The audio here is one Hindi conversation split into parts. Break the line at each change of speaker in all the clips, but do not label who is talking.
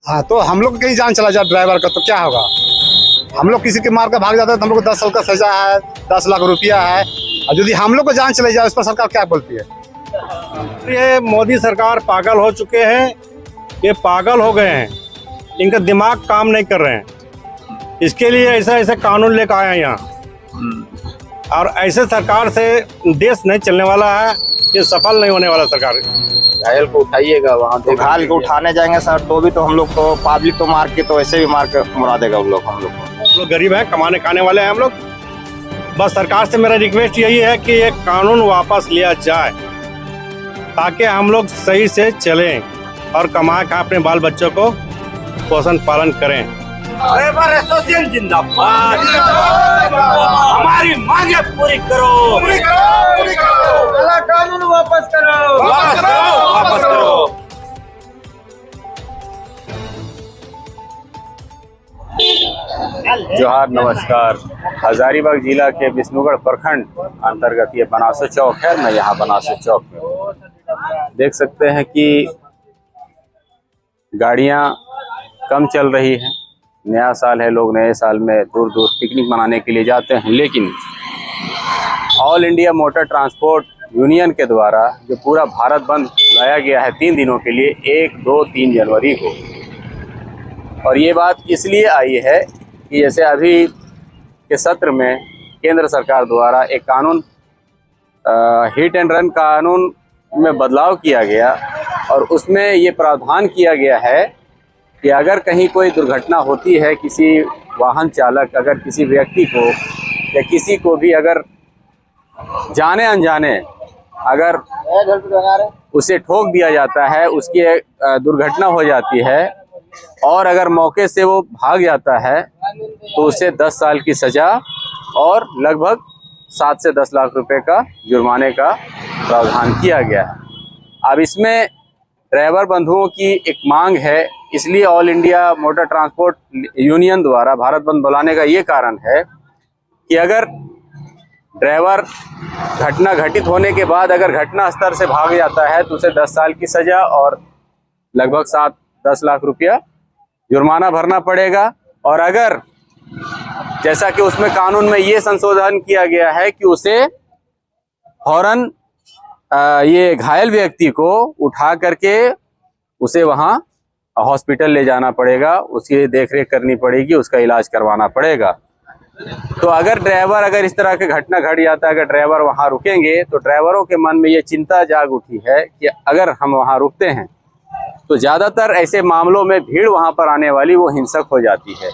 हाँ, तो हम लोग कहीं जान चला जाए ड्राइवर का तो क्या होगा। हम लोग किसी के मार कर भाग जाते हैं तो हम लोग को 10 साल का सजा है, 10 लाख रुपया है। और यदि हम लोग को जान चले जाए उस पर सरकार क्या बोलती है।
ये मोदी सरकार पागल हो चुके हैं, ये पागल हो गए हैं, इनका दिमाग काम नहीं कर रहे हैं। इसके लिए ऐसा ऐसा कानून लेकर आए हैं यहाँ, और ऐसे सरकार से देश नहीं चलने वाला है, ये सफल नहीं होने वाला सरकार।
घायल को उठाइएगा वहाँ
तो घायल को उठाने जाएंगे सर तो भी तो हम लोग तो पब्लिक तो मार के तो ऐसे भी मार के मुरा देगा हम लोग को।
लोग गरीब हैं, कमाने खाने वाले हैं हम लोग। बस सरकार से मेरा रिक्वेस्ट यही है कि ये कानून वापस लिया जाए ताकि हम लोग सही से चलें और कमा खा अपने बाल बच्चों को पोषण पालन करें।
ड्राइवर एसोसिएशन जिंदाबाद, हमारी मांगे पूरी करो, पूरी करो, पूरी करो, काला कानून वापस करो, वापस करो, वापस करो।
जोहार, नमस्कार। हजारीबाग जिला के विष्णुगढ़ प्रखंड अंतर्गत ये बनासो चौक है। मैं यहाँ बनासो चौक में देख सकते हैं कि गाड़ियाँ कम चल रही हैं। नया साल है, लोग नए साल में दूर दूर पिकनिक मनाने के लिए जाते हैं, लेकिन all India motor transport union के द्वारा जो पूरा भारत बंद लाया गया है 3 दिनों के लिए, 1, 2, 3 जनवरी को। और ये बात इसलिए आई है कि जैसे अभी के सत्र में केंद्र सरकार द्वारा एक कानून हिट एंड रन कानून में बदलाव किया गया और उसमें ये प्रावधान किया गया है कि अगर कहीं कोई दुर्घटना होती है, किसी वाहन चालक अगर किसी व्यक्ति को या किसी को भी अगर जाने अनजाने अगर उसे ठोक दिया जाता है, उसकी दुर्घटना हो जाती है और अगर मौके से वो भाग जाता है तो उसे 10 साल की सज़ा और लगभग 7 से 10 लाख रुपए का जुर्माने का प्रावधान किया गया है। अब इसमें ड्राइवर बंधुओं की एक मांग है, इसलिए all India motor transport union द्वारा भारत बंद बुलाने का ये कारण है कि अगर ड्राइवर घटना घटित होने के बाद अगर घटना स्थल से भाग जाता है तो उसे 10 साल की सज़ा और लगभग 7-10 लाख रुपया जुर्माना भरना पड़ेगा। और अगर जैसा कि उसमें कानून में ये संशोधन किया गया है कि उसे फौरन ये घायल व्यक्ति को उठा करके उसे वहाँ हॉस्पिटल ले जाना पड़ेगा, उसकी देखरेख करनी पड़ेगी, उसका इलाज करवाना पड़ेगा। तो अगर ड्राइवर अगर इस तरह की घटना घट जाता है, अगर ड्राइवर वहाँ रुकेंगे तो ड्राइवरों के मन में ये चिंता जाग उठी है कि अगर हम वहाँ रुकते हैं तो ज़्यादातर ऐसे मामलों में भीड़ वहाँ पर आने वाली वो हिंसक हो जाती है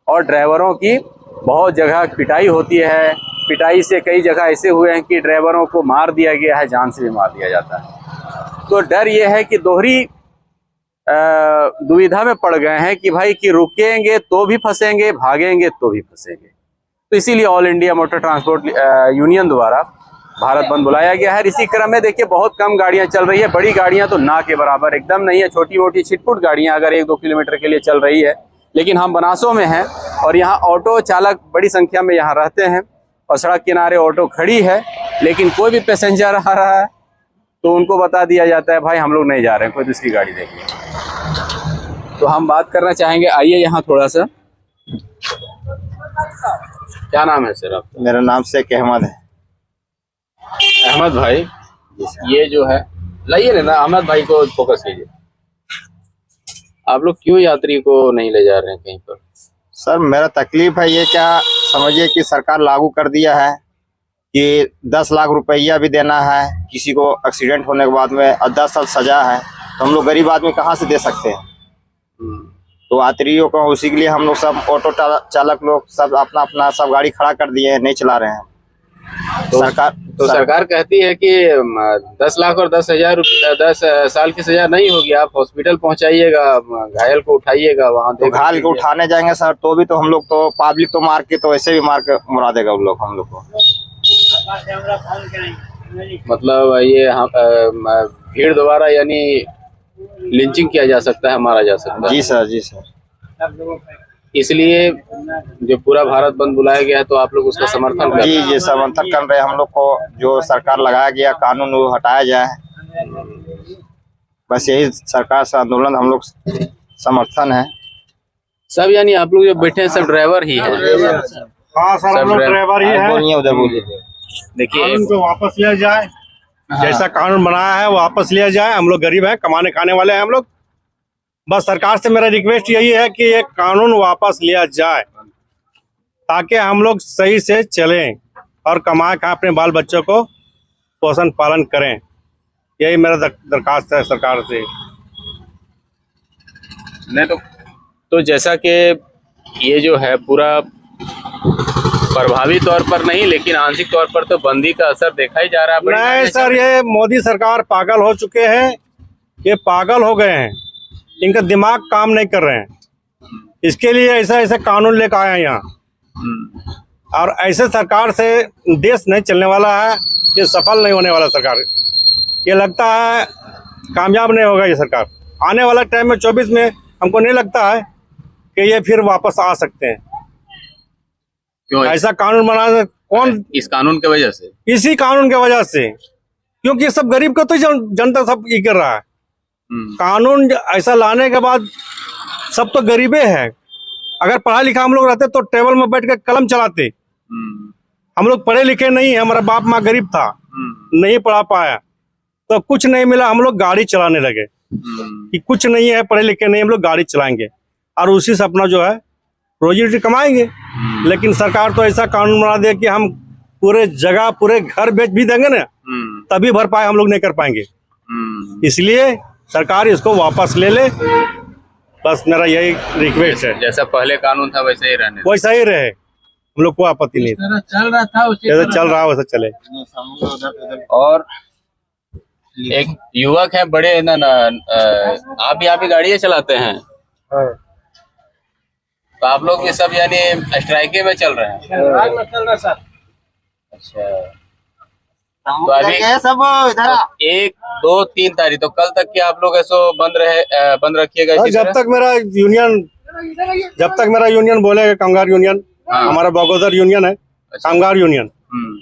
और ड्राइवरों की बहुत जगह पिटाई होती है। पिटाई से कई जगह ऐसे हुए हैं कि ड्राइवरों को मार दिया गया है, जान से भी मार दिया जाता है। तो डर ये है कि दोहरी दुविधा में पड़ गए हैं कि भाई कि रुकेंगे तो भी फंसेंगे, भागेंगे तो भी फंसेंगे। तो इसीलिए all India motor transport union द्वारा भारत बंद बुलाया गया है। इसी क्रम में देखिए बहुत कम गाड़ियां चल रही है, बड़ी गाड़ियां तो ना के बराबर एकदम नहीं है। छोटी मोटी छिटपुट गाड़ियां अगर 1-2 किलोमीटर के लिए चल रही है, लेकिन हम बनासों में हैं और यहाँ ऑटो चालक बड़ी संख्या में यहाँ रहते हैं और सड़क किनारे ऑटो खड़ी है, लेकिन कोई भी पैसेंजर आ रहा है तो उनको बता दिया जाता है भाई हम लोग नहीं जा रहे हैं, कोई दूसरी गाड़ी देखिए। तो हम बात करना चाहेंगे, आइए यहाँ थोड़ा सा। क्या नाम है सर आपका?
मेरा नाम शेख अहमद है।
अहमद भाई, ये जो है लाइए ना, अहमद भाई को फोकस कीजिए। आप लोग क्यों यात्री को नहीं ले जा रहे हैं कहीं पर?
सर मेरा तकलीफ है ये, क्या समझिए कि सरकार लागू कर दिया है कि 10 लाख रुपया भी देना है किसी को एक्सीडेंट होने के बाद में और 10 साल सजा है, तो हम लोग गरीब आदमी कहाँ से दे सकते हैं। तो यात्रियों को उसी के लिए हम लोग सब ऑटो चालक लोग सब अपना अपना सब गाड़ी खड़ा कर दिए हैं, नहीं चला रहे हैं।
तो सरकार कहती है कि 10 लाख और 10 साल की सजा नहीं होगी, आप हॉस्पिटल पहुंचाइएगा, घायल को उठाइएगा वहाँ।
तो घायल को उठाने जाएंगे सर तो भी तो हम लोग तो पब्लिक तो मार के तो ऐसे भी मार के मुरा देगा हम लोग को।
मतलब ये भीड़ द्वारा यानी लिंचिंग किया जा सकता है, मारा जा सकता है।
जी सर, जी सर।
इसलिए जो पूरा भारत बंद बुलाया गया है तो आप लोग उसका समर्थन कर?
जी समर्थन कर रहे हैं। हम लोग को जो सरकार लगाया गया कानून वो हटाया जाए, बस यही सरकार से आंदोलन हम लोग समर्थन है।
सब यानी आप लोग जो बैठे हैं सब ड्राइवर ही हैं।
हाँ सर, हम लोग ड्राइवर ही है।
बोलिए उधर बोलिए।
देखिए
कानून को वापस लिया जाए, जैसा कानून बनाया है वो वापस लिया जाए। हम लोग गरीब हैं, कमाने खाने वाले हैं हम लोग। बस सरकार से मेरा रिक्वेस्ट यही है कि ये कानून वापस लिया जाए ताकि हम लोग सही से चलें और कमा खाएं, अपने बाल बच्चों को पोषण पालन करें। यही मेरा दरखास्त है सरकार से।
नहीं तो जैसा कि ये जो है पूरा प्रभावी तौर पर नहीं लेकिन आंशिक तौर पर तो बंदी का असर देखा ही जा रहा है।
नहीं सर, ये मोदी सरकार पागल हो चुके हैं। ये पागल हो गए हैं, इनका दिमाग काम नहीं कर रहे हैं। इसके लिए ऐसा ऐसा कानून लेकर आए हैं यहाँ। और ऐसे सरकार से देश नहीं चलने वाला है, ये सफल नहीं होने वाला सरकार। ये लगता है कामयाब नहीं होगा ये सरकार। आने वाला टाइम में 24 में हमको नहीं लगता है कि ये फिर वापस आ सकते हैं।
क्यों
ऐसा कानून बनाना कौन?
इस कानून की वजह से,
इसी कानून की वजह से, क्योंकि सब गरीब को तो जनता सब ये कर रहा है। कानून ऐसा लाने के बाद सब तो गरीबे हैं। अगर पढ़ा लिखा हम लोग रहते तो टेबल में बैठ कर कलम चलाते। हम लोग पढ़े लिखे नहीं है, हमारा बाप माँ गरीब था, नहीं पढ़ा पाया तो कुछ नहीं मिला। हम लोग गाड़ी चलाने लगे कि कुछ नहीं है, पढ़े लिखे नहीं, हम लोग गाड़ी चलाएंगे और उसी से अपना जो है रोजी रोटी कमाएंगे। लेकिन सरकार तो ऐसा कानून बना दे कि हम पूरे जगह पूरे घर बेच भी देंगे ना तभी भरपाई हम लोग नहीं कर पाएंगे। इसलिए सरकार इसको वापस ले ले, बस मेरा यही रिक्वेस्ट है।
जैसा पहले कानून था वैसे ही रहने
वैसा ही रहे, हम लोग को आपत्ति नहीं।
चल रहा था
जैसा चल रहा है वैसा चले।
और एक युवक है बड़े ना आप यहाँ पे गाड़ियाँ चलाते हैं तो आप लोग ये सब यानी स्ट्राइके में चल रहे हैं?
चल रहा सर।
अच्छा, तो अभी
सब इधर
1, 2, 3 तारीख तो कल तक क्या आप लोग ऐसो बंद रखिएगा इसी
जब
तरह?
तक मेरा यूनियन बोलेगा, कामगार यूनियन, हमारा बगोदर यूनियन है, कामगार यूनियन,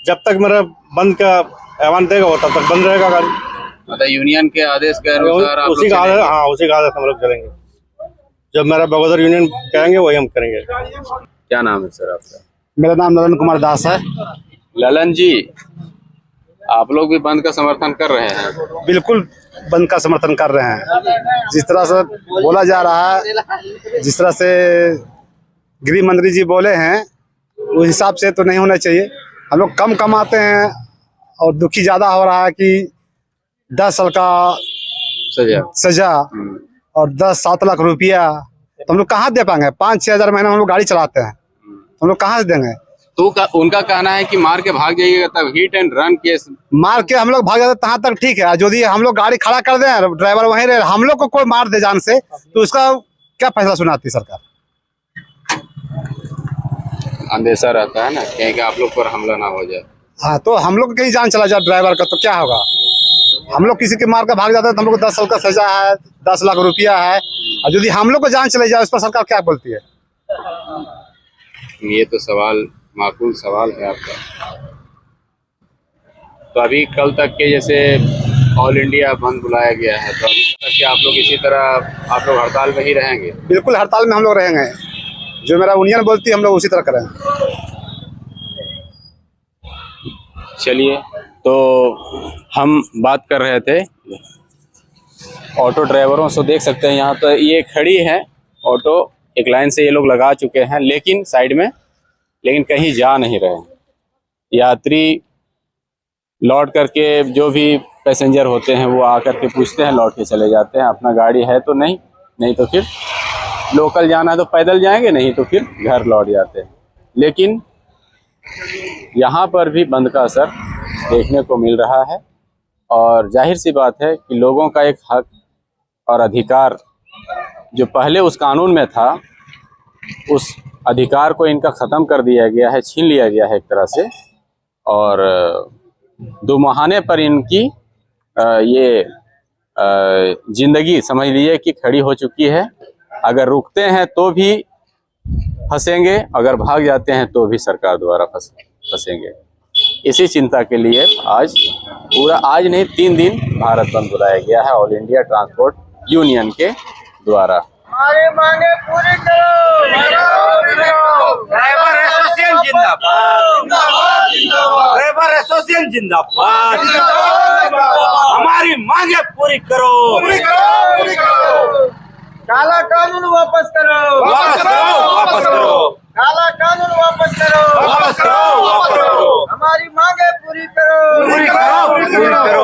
जब तक मेरा बंद का ऐलान देगा वो तब तक बंद रहेगा गाड़ी।
मतलब यूनियन के आदेश के अनुसार आप
उसी
लोग
का आदेश,
चलेंगे?
हाँ उसी का आदेश हम लोग चलेंगे। जब मेरा बगोदर यूनियन कहेंगे वही हम करेंगे।
क्या नाम है सर आपका?
मेरा नाम ललन कुमार दास है।
ललन जी, आप लोग भी बंद का समर्थन कर रहे हैं?
बिल्कुल बंद का समर्थन कर रहे हैं। जिस तरह से बोला जा रहा है, जिस तरह से गृह मंत्री जी बोले हैं उस हिसाब से तो नहीं होना चाहिए। हम लोग कम कमाते हैं और दुखी ज़्यादा हो रहा है कि 10 साल का सजा और 10-7 लाख रुपया तो हम लोग कहाँ दे पाएंगे? 5-6 हज़ार महीना हम लोग गाड़ी चलाते हैं, हम लोग कहाँ से देंगे?
तो उनका कहना है कि मार के भाग जाइएगा तब हिट एंड रन केस।
मार के हम लोग भाग जाते तहाँ तक ठीक है, यदि हम लोग गाड़ी खड़ा कर दें, ड्राइवर वहीं रहे, हम लोग को कोई मार दे जान से तो उसका क्या फैसला सुनाती सरकार?
अंदेशा रहता है ना कहीं कि आप लोग पर हमला ना हो जाए।
हाँ, तो हम लोग कहीं जान चला जाए ड्राइवर का तो क्या होगा? हम लोग किसी के मार के भाग जाते हैं तो हम लोग को 10 साल का सजा है, 10 लाख रुपया है, और यदि हम लोग को जान चले जाए उस पर सरकार क्या बोलती है?
ये तो सवाल, माकूल सवाल है आपका। तो अभी कल तक के जैसे ऑल इंडिया बंद बुलाया गया है तो अभी तक क्या आप लोग इसी तरह आप लोग हड़ताल में ही रहेंगे?
बिल्कुल हड़ताल में हम लोग रहेंगे, जो मेरा यूनियन बोलती है हम लोग उसी तरह करेंगे।
चलिए, तो हम बात कर रहे थे ऑटो ड्राइवरों से। देख सकते हैं यहाँ तो ये खड़ी है ऑटो, एक लाइन से ये लोग लगा चुके हैं लेकिन साइड में, लेकिन कहीं जा नहीं रहे हैं। यात्री लौट करके जो भी पैसेंजर होते हैं वो आकर के पूछते हैं, लौट के चले जाते हैं। अपना गाड़ी है तो नहीं तो फिर लोकल जाना है तो पैदल जाएंगे, नहीं तो फिर घर लौट जाते हैं। लेकिन यहाँ पर भी बंद का असर देखने को मिल रहा है और जाहिर सी बात है कि लोगों का एक हक और अधिकार जो पहले उस कानून में था, उस अधिकार को इनका ख़त्म कर दिया गया है, छीन लिया गया है एक तरह से। और दुमाहाने पर इनकी ये ज़िंदगी समझ लीजिए कि खड़ी हो चुकी है। अगर रुकते हैं तो भी फंसेंगे, अगर भाग जाते हैं तो भी सरकार द्वारा फंसेंगे। इसी चिंता के लिए आज नहीं 3 दिन भारत बंद बुलाया गया है ऑल इंडिया ट्रांसपोर्ट यूनियन के द्वारा।
हमारी मांगे पूरी करो। ड्राइवर एसोसिएशन जिंदाबाद। ड्राइवर एसोसिएशन जिंदाबाद। हमारी मांगे पूरी करो। काला कानून वापस करो। वापस करो, वापस करो। काला कानून वापस करो। वापस करो, वापस करो। हमारी मांगे पूरी करो। पूरी करो, पूरी करो।